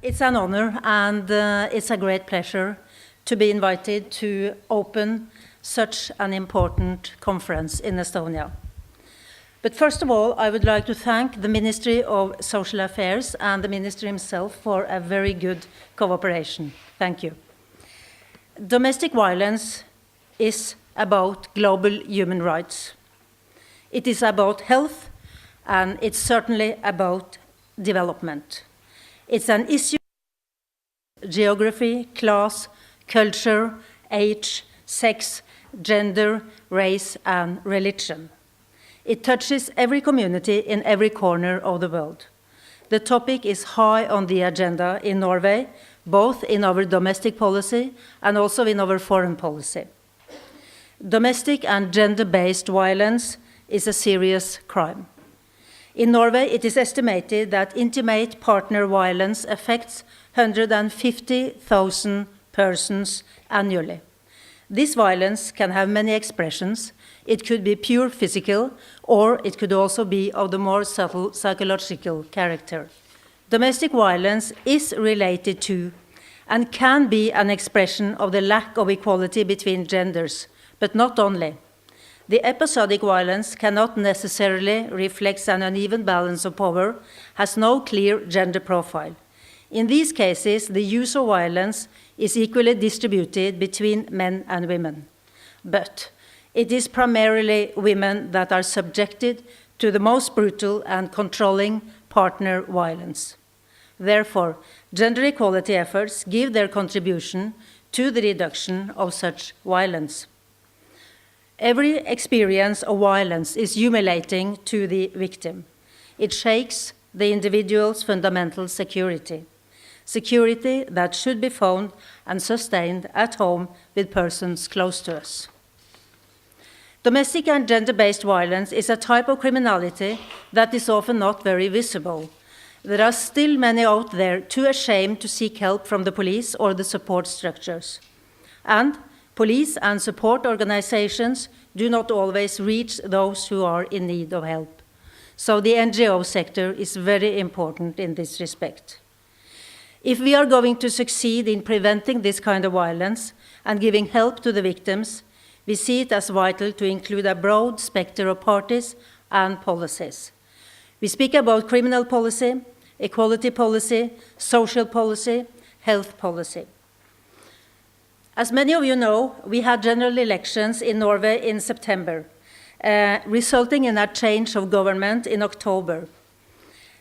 It's an honor and it's a great pleasure to be invited to open such an important conference in Estonia. But first of all, I would like to thank the Ministry of Social Affairs and the Minister himself for a very good cooperation. Thank you. Domestic violence is about global human rights. It is about health, and it's certainly about development. It's an issue of geography, class, culture, age, sex, gender, race, and religion. It touches every community in every corner of the world. The topic is high on the agenda in Norway, both in our domestic policy and also in our foreign policy. Domestic and gender-based violence is a serious crime. In Norway, it is estimated that intimate partner violence affects 150,000 persons annually. This violence can have many expressions. It could be pure physical, or it could also be of the more subtle psychological character. Domestic violence is related to and can be an expression of the lack of equality between genders, but not only. The episodic violence cannot necessarily reflect an uneven balance of power, has no clear gender profile. In these cases, the use of violence is equally distributed between men and women. But it is primarily women that are subjected to the most brutal and controlling partner violence. Therefore, gender equality efforts give their contribution to the reduction of such violence. Every experience of violence is humiliating to the victim. It shakes the individual's fundamental security, security that should be found and sustained at home with persons close to us. Domestic and gender-based violence is a type of criminality that is often not very visible. There are still many out there too ashamed to seek help from the police or the support structures. And police and support organizations do not always reach those who are in need of help. So the NGO sector is very important in this respect. If we are going to succeed in preventing this kind of violence and giving help to the victims, we see it as vital to include a broad spectrum of parties and policies. We speak about criminal policy, equality policy, social policy, health policy. As many of you know, we had general elections in Norway in September, resulting in a change of government in October.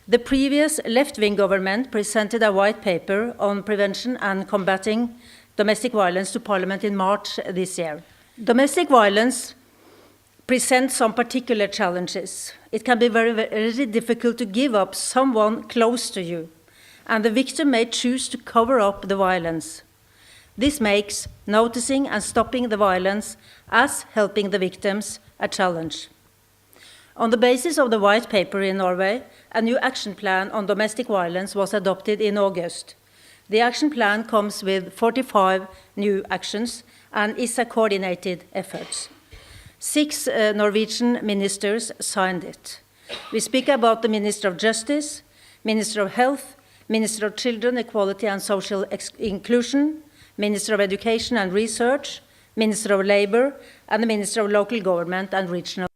The previous left-wing government presented a white paper on prevention and combating domestic violence to Parliament in March this year. Domestic violence presents some particular challenges. It can be very, very difficult to give up someone close to you, and the victim may choose to cover up the violence. This makes noticing and stopping the violence as helping the victims a challenge. On the basis of the white paper in Norway, a new action plan on domestic violence was adopted in August. The action plan comes with 45 new actions and is a coordinated effort. 6 Norwegian ministers signed it. We speak about the Minister of Justice, Minister of Health, Minister of Children, Equality and Social Inclusion, Minister of Education and Research, Minister of Labour, and the Minister of Local Government and Regional.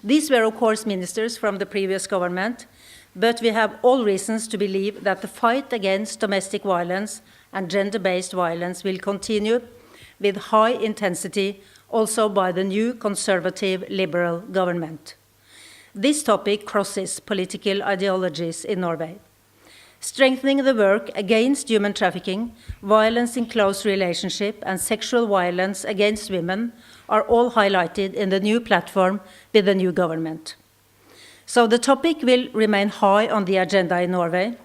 These were, of course, ministers from the previous government, but we have all reasons to believe that the fight against domestic violence and gender-based violence will continue with high intensity also by the new conservative liberal government. This topic crosses political ideologies in Norway. Strengthening the work against human trafficking, violence in close relationship, and sexual violence against women are all highlighted in the new platform with the new government. So the topic will remain high on the agenda in Norway.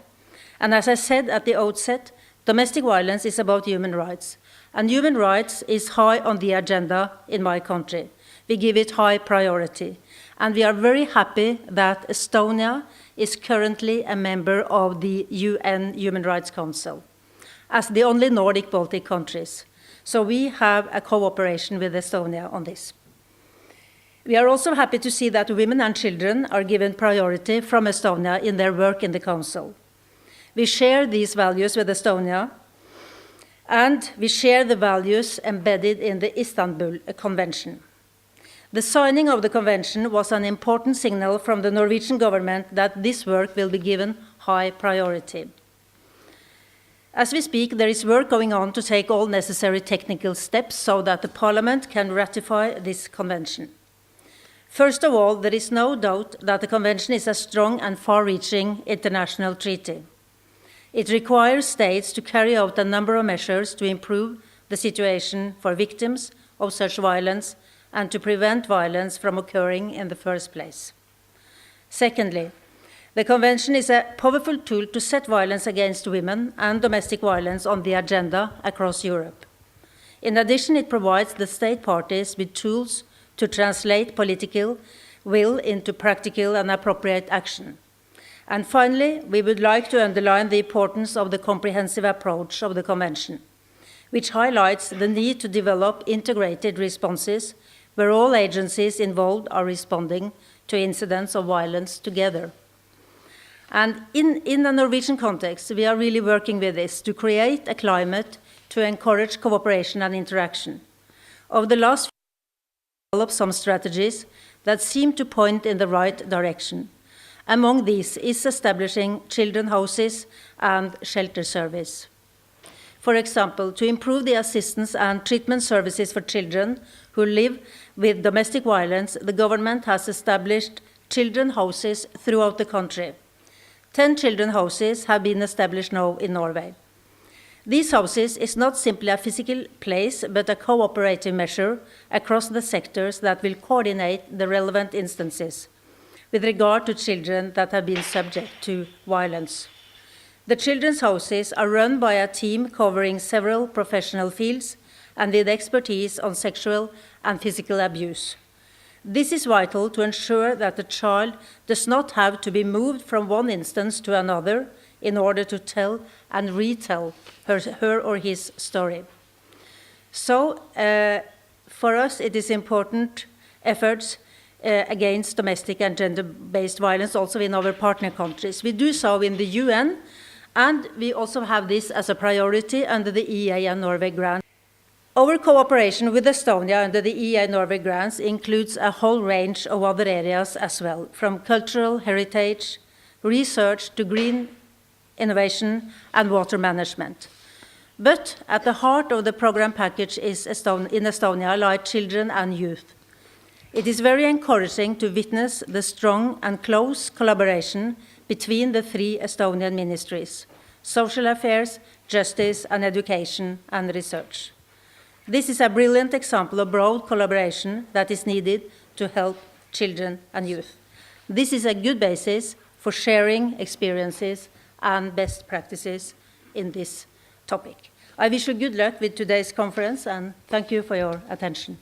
And as I said at the outset, domestic violence is about human rights. And human rights is high on the agenda in my country. We give it high priority. And we are very happy that Estonia is currently a member of the UN Human Rights Council, as the only Nordic Baltic countries. So we have a cooperation with Estonia on this. We are also happy to see that women and children are given priority from Estonia in their work in the Council. We share these values with Estonia, and we share the values embedded in the Istanbul Convention. The signing of the convention was an important signal from the Norwegian government that this work will be given high priority. As we speak, there is work going on to take all necessary technical steps so that the Parliament can ratify this convention. First of all, there is no doubt that the convention is a strong and far-reaching international treaty. It requires states to carry out a number of measures to improve the situation for victims of such violence and to prevent violence from occurring in the first place. Secondly, the Convention is a powerful tool to set violence against women and domestic violence on the agenda across Europe. In addition, it provides the state parties with tools to translate political will into practical and appropriate action. And finally, we would like to underline the importance of the comprehensive approach of the Convention, which highlights the need to develop integrated responses where all agencies involved are responding to incidents of violence together. And in the Norwegian context, we are really working with this to create a climate to encourage cooperation and interaction. Over the last few years, we have developed some strategies that seem to point in the right direction. Among these is establishing children's houses and shelter service. For example, to improve the assistance and treatment services for children who live with domestic violence, the government has established children's houses throughout the country. 10 children's houses have been established now in Norway. These houses is not simply a physical place, but a cooperative measure across the sectors that will coordinate the relevant instances with regard to children that have been subject to violence. The children's houses are run by a team covering several professional fields and with expertise on sexual and physical abuse. This is vital to ensure that the child does not have to be moved from one instance to another in order to tell and retell her or his story. So, for us, it is important efforts against domestic and gender-based violence also in our partner countries. We do so in the UN, and we also have this as a priority under the EA and Norway grant. Our cooperation with Estonia under the EA Norway grants includes a whole range of other areas as well, from cultural heritage, research to green innovation and water management. But at the heart of the program package is in Estonia lie children and youth. It is very encouraging to witness the strong and close collaboration between the 3 Estonian ministries: social affairs, justice and education and research. This is a brilliant example of broad collaboration that is needed to help children and youth. This is a good basis for sharing experiences and best practices in this topic. I wish you good luck with today's conference and thank you for your attention.